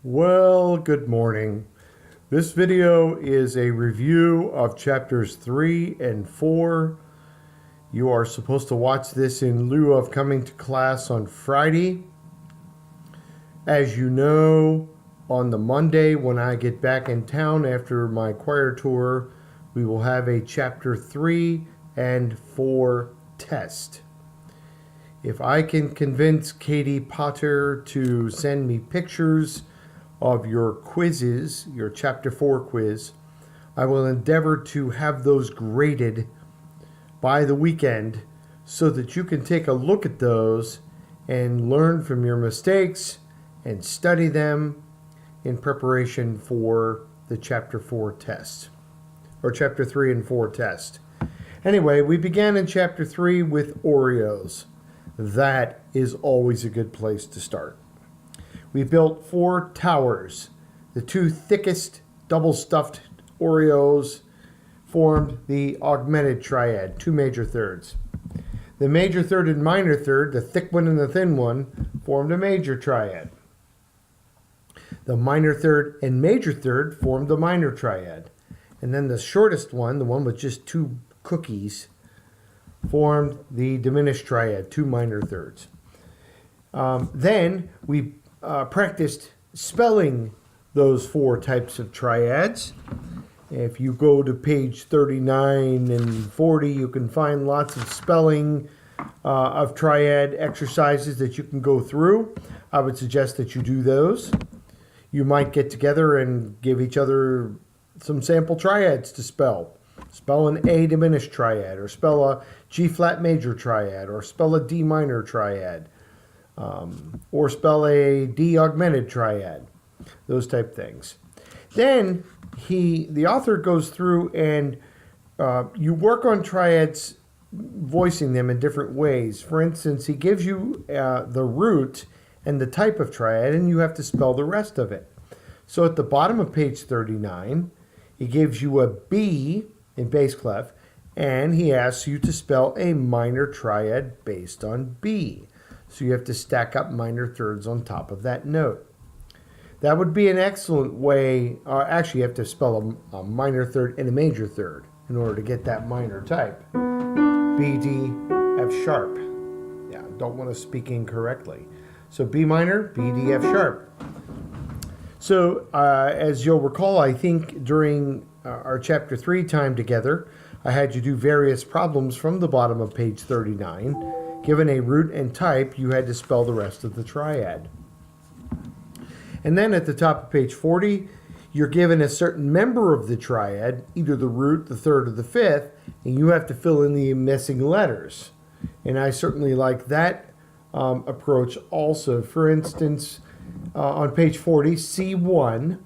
Well, good morning. This video is a review of chapters 3 and 4. You are supposed to watch this in lieu of coming to class on Friday. As you know, on the Monday when I get back in town after my choir tour, we will have a chapter 3 and 4 test. If I can convince Katie Potter to send me pictures of your quizzes, your chapter 4 quiz, I will endeavor to have those graded by the weekend so that you can take a look at those and learn from your mistakes and study them in preparation for the chapter 4 test, or chapter 3 and 4 test. Anyway, we began in chapter 3 with Oreos. That is always a good place to start. We built 4 towers. The 2 thickest double-stuffed Oreos formed the augmented triad, 2 major thirds. The major third and minor third, the thick one and the thin one, formed a major triad. The minor third and major third formed the minor triad. And then the shortest one, the one with just 2 cookies, formed the diminished triad, 2 minor thirds. Then we practiced spelling those 4 types of triads. If you go to page 39 and 40, you can find lots of spelling of triad exercises that you can go through. I would suggest that you do those. You might get together and give each other some sample triads to spell. Spell an A diminished triad, or spell a G flat major triad, or spell a D minor triad. Or spell a D augmented triad, those type things. Then the author goes through and you work on triads, voicing them in different ways. For instance, he gives you the root and the type of triad, and you have to spell the rest of it. So at the bottom of page 39, he gives you a B in bass clef, and he asks you to spell a minor triad based on B. So you have to stack up minor thirds on top of that note. That would be an excellent way. Actually, you have to spell a minor third and a major third in order to get that minor type. B, D, F sharp. Yeah, don't want to speak incorrectly. So B minor, B, D, F sharp. So as you'll recall, I think during our chapter 3 time together, I had you do various problems from the bottom of page 39. Given a root and type, you had to spell the rest of the triad. And then at the top of page 40, you're given a certain member of the triad, either the root, the third, or the fifth, and you have to fill in the missing letters. And I certainly like that approach also. For instance, on page 40, C1,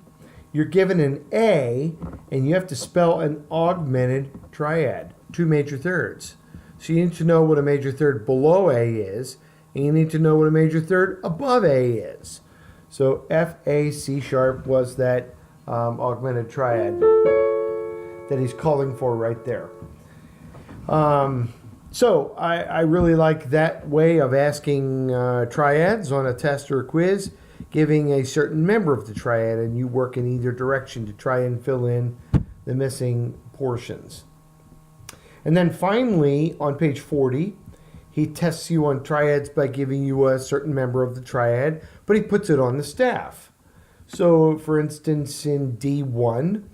you're given an A, and you have to spell an augmented triad, 2 major thirds. So you need to know what a major third below A is, and you need to know what a major third above A is. So F, A, C sharp was that augmented triad that he's calling for right there. So I really like that way of asking triads on a test or a quiz, giving a certain member of the triad, and you work in either direction to try and fill in the missing portions. And then finally, on page 40, he tests you on triads by giving you a certain member of the triad, but he puts it on the staff. So, for instance, in D1,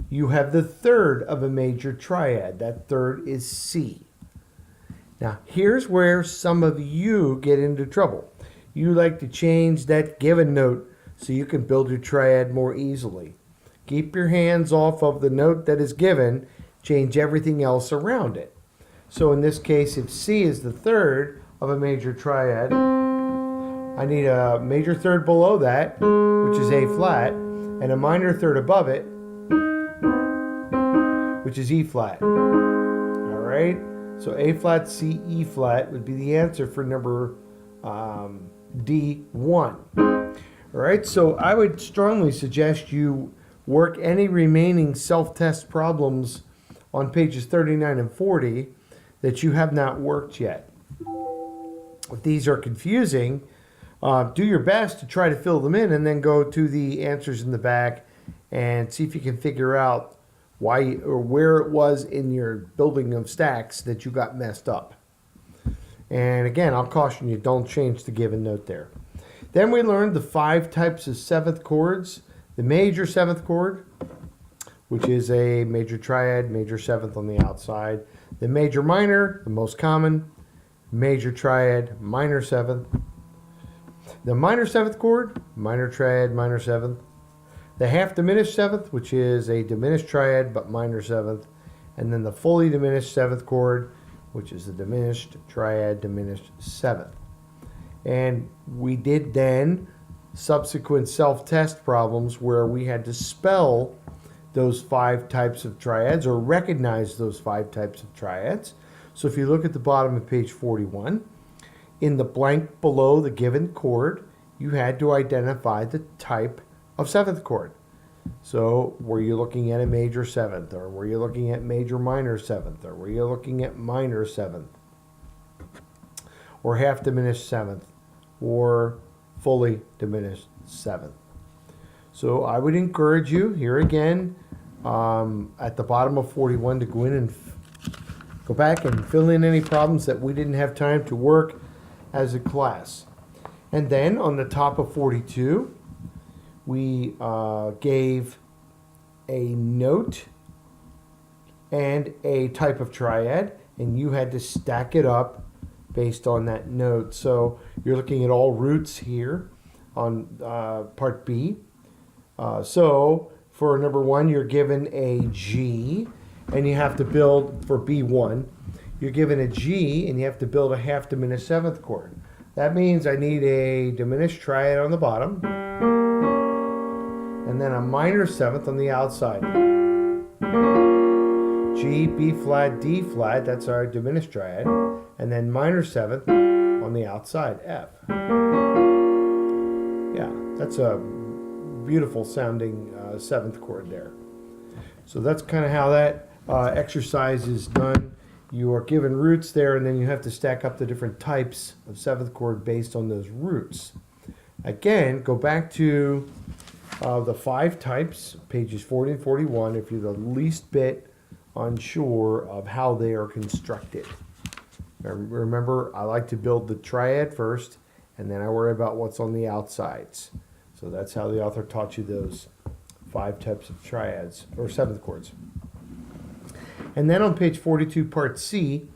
you have the third of a major triad. That third is C. Now, here's where some of you get into trouble. You like to change that given note so you can build your triad more easily. Keep your hands off of the note that is given. Change everything else around it. So in this case, if C is the third of a major triad, I need a major third below that, which is A flat, and a minor third above it, which is E flat. All right? So A flat, C, E flat would be the answer for number D1. All right? So I would strongly suggest you work any remaining self-test problems on pages 39 and 40 that you have not worked yet. If these are confusing, Do your best to try to fill them in, and then go to the answers in the back and see if you can figure out why or where it was in your building of stacks that you got messed up. And again, I'll caution you, don't change the given note there. Then we learned the 5 types of 7th chords. The major 7th chord, which is a major triad, major 7th on the outside. The major minor, the most common, major triad, minor 7th. The minor 7th chord, minor triad, minor 7th. The half diminished 7th, which is a diminished triad but minor 7th. And then the fully diminished 7th chord, which is the diminished triad, diminished 7th. And we did then subsequent self-test problems where we had to spell those 5 types of triads or recognize those 5 types of triads. So if you look at the bottom of page 41, in the blank below the given chord, you had to identify the type of 7th chord. So were you looking at a major 7th, or were you looking at major minor 7th, or were you looking at minor 7th, or half diminished 7th, or fully diminished 7th? So I would encourage you here again at the bottom of 41 to go in and go back and fill in any problems that we didn't have time to work as a class. And then on the top of 42, we gave a note and a type of triad, and you had to stack it up based on that note. So you're looking at all roots here on part B. So for number 1, you're given a G, and you have to build, for B1, you're given a G, and you have to build a half diminished 7th chord. That means I need a diminished triad on the bottom, and then a minor 7th on the outside. G, B flat, D flat, that's our diminished triad, and then minor 7th on the outside, F. Yeah, that's a beautiful sounding 7th chord there. So that's kind of how that exercise is done. You are given roots there, and then you have to stack up the different types of 7th chord based on those roots. Again, go back to the 5 types, pages 40 and 41, if you're the least bit unsure of how they are constructed. Remember, I like to build the triad first, and then I worry about what's on the outsides. So that's how the author taught you those 5 types of triads, or 7th chords. And then on page 42, part C,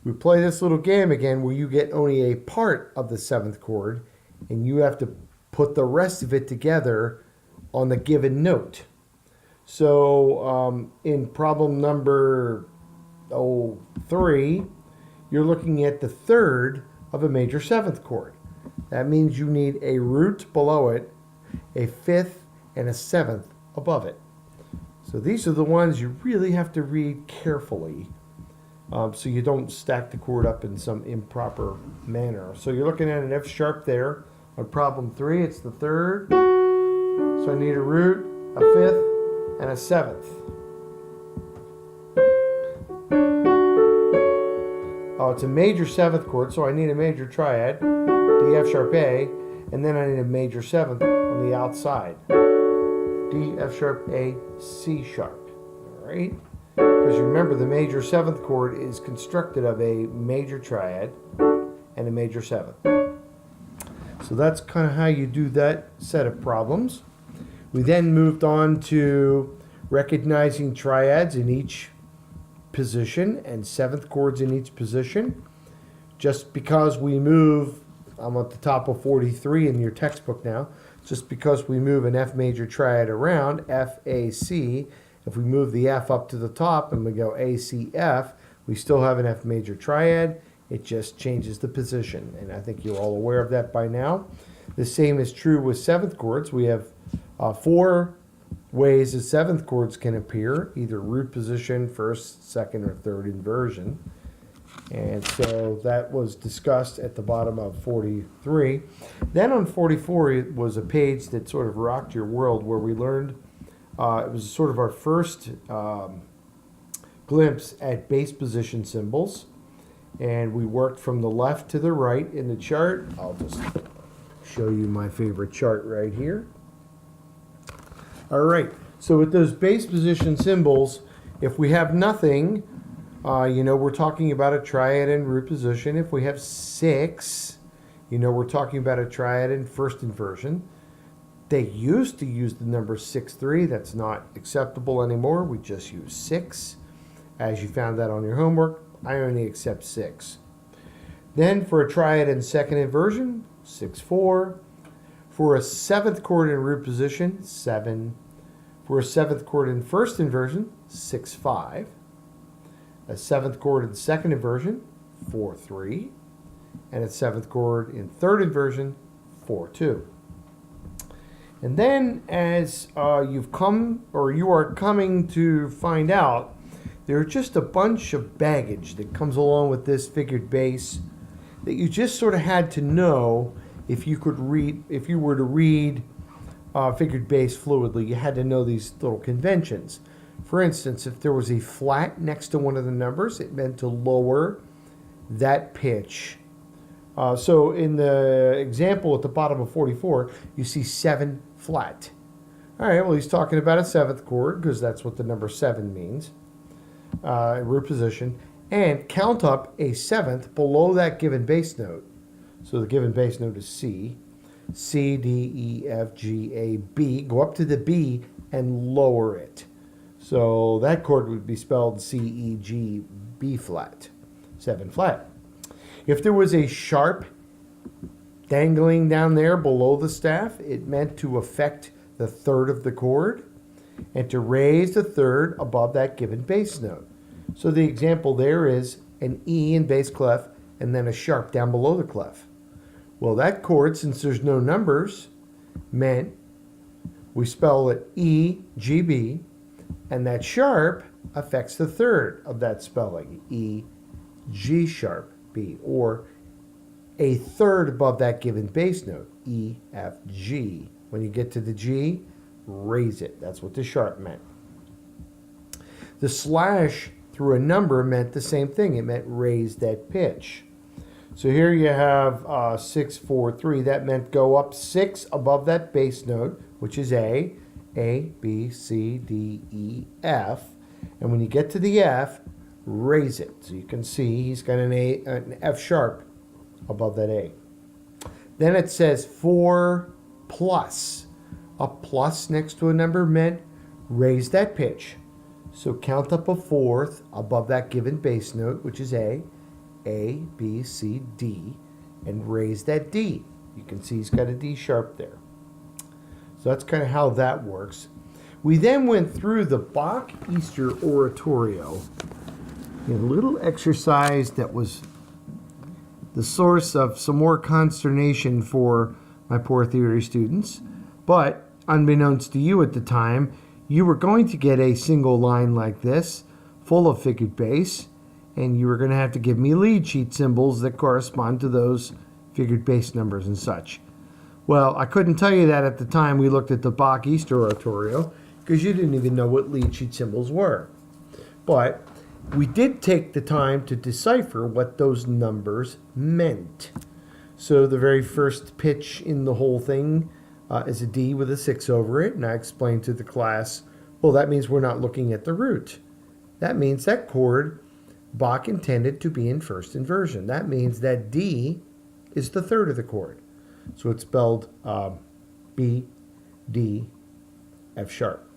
we play this little game again where you get only a part of the 7th chord, and you have to put the rest of it together on the given note. So in problem number 3, you're looking at the 3rd of a major 7th chord. That means you need a root below it, a 5th, and a 7th above it. So these are the ones you really have to read carefully so you don't stack the chord up in some improper manner. So you're looking at an F sharp there. On problem 3, it's the 3rd. So I need a root, a 5th, and a 7th. Oh, it's a major 7th chord, so I need a major triad, D, F sharp, A, and then I need a major 7th on the outside. D, F sharp, A, C sharp. All right? Because remember, the major 7th chord is constructed of a major triad and a major 7th. So that's kind of how you do that set of problems. We then moved on to recognizing triads in each position and 7th chords in each position. Just because we move, I'm at the top of 43 in your textbook now, just because we move an F major triad around, F, A, C, if we move the F up to the top and we go A, C, F, we still have an F major triad. It just changes the position, and I think you're all aware of that by now. The same is true with 7th chords. We have 4 ways that 7th chords can appear, either root position, 1st, 2nd, or 3rd inversion. And so that was discussed at the bottom of 43. Then on 44, it was a page that sort of rocked your world, where we learned, it was sort of our first glimpse at bass position symbols. And we worked from the left to the right in the chart. I'll just show you my favorite chart right here. All right, so with those base position symbols, if we have nothing, we're talking about a triad in root position. If we have 6, we're talking about a triad in first inversion. They used to use the number 6, 3. That's not acceptable anymore. We just use 6. As you found out on your homework, I only accept 6. Then for a triad in second inversion, 6, 4. For a 7th chord in root position, 7. For a 7th chord in first inversion, 6, 5. A 7th chord in second inversion, 4, 3. And a 7th chord in third inversion, 4, 2. And then as you are coming to find out, there's just a bunch of baggage that comes along with this figured bass that you just sort of had to know if you were to read figured bass fluidly. You had to know these little conventions. For instance, if there was a flat next to one of the numbers, it meant to lower that pitch. So in the example at the bottom of 44, you see 7 flat. All right, well, he's talking about a 7th chord because that's what the number 7 means, root position. And count up a 7th below that given bass note. So the given bass note is C. C, D, E, F, G, A, B. Go up to the B and lower it. So that chord would be spelled C, E, G, B flat. 7 flat. If there was a sharp dangling down there below the staff, it meant to affect the third of the chord and to raise the third above that given bass note. So the example there is an E in bass clef and then a sharp down below the clef. Well, that chord, since there's no numbers, meant we spell it E, G, B, and that sharp affects the third of that spelling, E, G sharp, B, or a third above that given bass note, E, F, G. When you get to the G, raise it. That's what the sharp meant. The slash through a number meant the same thing. It meant raise that pitch. So here you have 6, 4, 3. That meant go up 6 above that bass note, which is A, B, C, D, E, F. And when you get to the F, raise it. So you can see he's got an F sharp above that A. Then it says 4 plus. A plus next to a number meant raise that pitch. So count up a 4th above that given bass note, which is A, B, C, D, and raise that D. You can see he's got a D sharp there. So that's kind of how that works. We then went through the Bach Easter Oratorio, a little exercise that was the source of some more consternation for my poor theory students. But unbeknownst to you at the time, you were going to get a single line like this, full of figured bass, and you were going to have to give me lead sheet symbols that correspond to those figured bass numbers and such. Well, I couldn't tell you that at the time we looked at the Bach Easter Oratorio, because you didn't even know what lead sheet symbols were. But we did take the time to decipher what those numbers meant. So the very first pitch in the whole thing is a D with a 6 over it, and I explained to the class, well, that means we're not looking at the root. That means that chord Bach intended to be in first inversion. That means that D is the third of the chord. So it's spelled B, D, F sharp.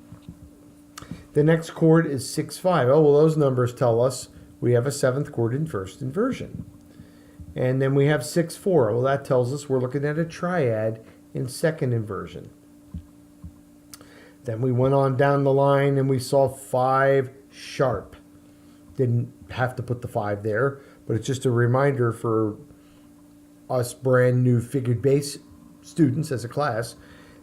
The next chord is 6, 5. Oh, well, those numbers tell us we have a 7th chord in first inversion. And then we have 6, 4. Well, that tells us we're looking at a triad in second inversion. Then we went on down the line and we saw 5 sharp. Didn't have to put the 5 there, but it's just a reminder for us brand new figured bass students as a class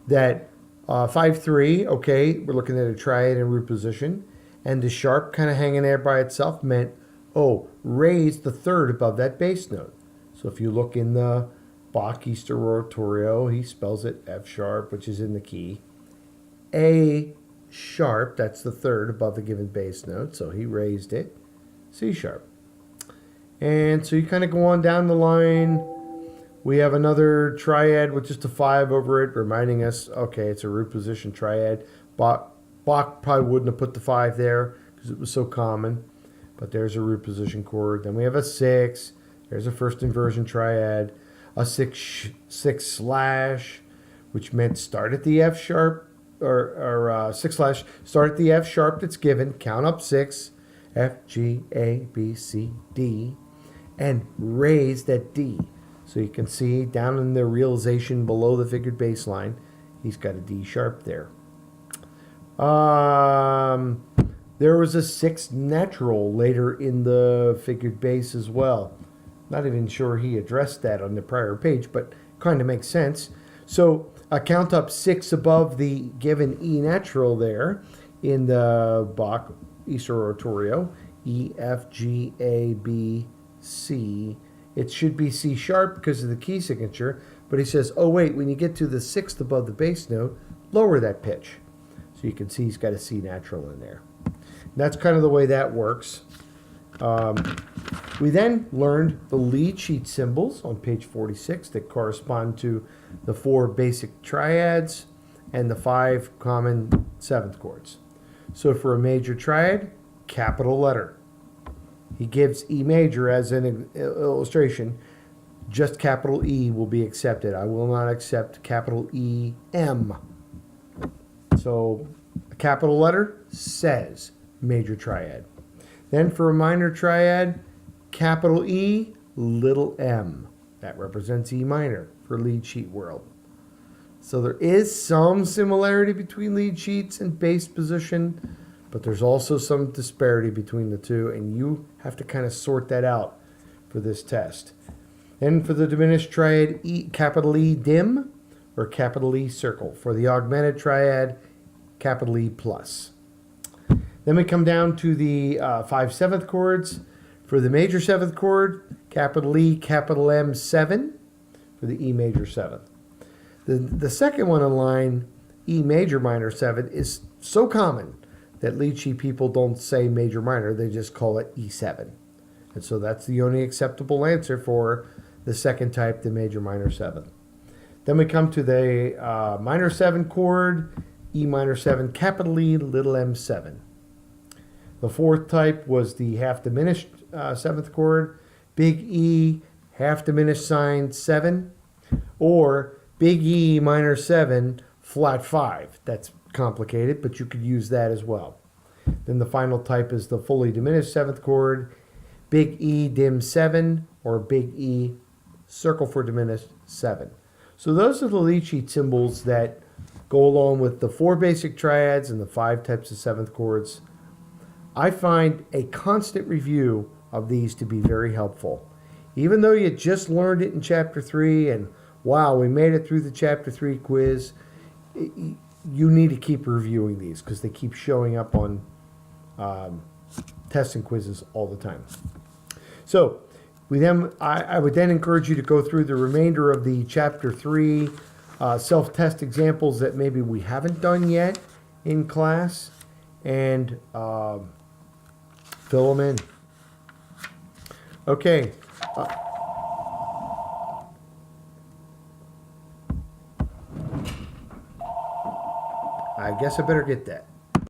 that 5, 3, okay, we're looking at a triad in root position, and the sharp kind of hanging there by itself meant, oh, raise the third above that bass note. So if you look in the Bach Easter Oratorio, he spells it F sharp, which is in the key. A sharp, that's the third above the given bass note, so he raised it. C sharp. And so you kind of go on down the line We have another triad with just a 5 over it, reminding us, okay, it's a root position triad. Bach probably wouldn't have put the 5 there because it was so common, but there's a root position chord. Then we have a 6. There's a first inversion triad. A 6 slash, which meant start at the F sharp, or 6 slash, start at the F sharp that's given, count up 6, F, G, A, B, C, D, and raise that D. So you can see down in the realization below the figured bass line, he's got a D sharp there. There was a 6 natural later in the figured bass as well. Not even sure he addressed that on the prior page, but kind of makes sense. So I count up 6 above the given E natural there in the Bach Easter Oratorio, E, F, G, A, B, C. It should be C sharp because of the key signature, but he says, oh wait, when you get to the 6th above the bass note, lower that pitch. So you can see he's got a C natural in there. And that's kind of the way that works. We then learned the lead sheet symbols on page 46 that correspond to the 4 basic triads and the 5 common 7th chords. So for a major triad, capital letter. He gives E major as an illustration. Just capital E will be accepted. I will not accept capital E, M. So a capital letter says major triad. Then for a minor triad, capital E, little m. That represents E minor for lead sheet world. So there is some similarity between lead sheets and bass position, but there's also some disparity between the two, and you have to kind of sort that out for this test. Then for the diminished triad, capital E dim or capital E circle. For the augmented triad, capital E plus. Then we come down to the 5 7th chords. For the major 7th chord, capital E, capital M 7 for the E major 7th. The second one in line, E major minor 7, is so common that lead sheet people don't say major minor, they just call it E7. And so that's the only acceptable answer for the second type, the major minor 7. Then we come to the minor 7 chord, E minor 7, capital E, little m 7. The fourth type was the half diminished 7th chord, big E, half diminished sign 7, or big E minor 7, flat 5. That's complicated, but you could use that as well. Then the final type is the fully diminished 7th chord, big E dim 7, or big E circle for diminished 7. So those are the lead sheet symbols that go along with the 4 basic triads and the 5 types of 7th chords. I find a constant review of these to be very helpful. Even though you just learned it in Chapter 3 and wow, we made it through the Chapter 3 quiz, you need to keep reviewing these because they keep showing up on tests and quizzes all the time. So I would then encourage you to go through the remainder of the Chapter 3 self-test examples that maybe we haven't done yet in class and fill them in. Okay. I guess I better get that.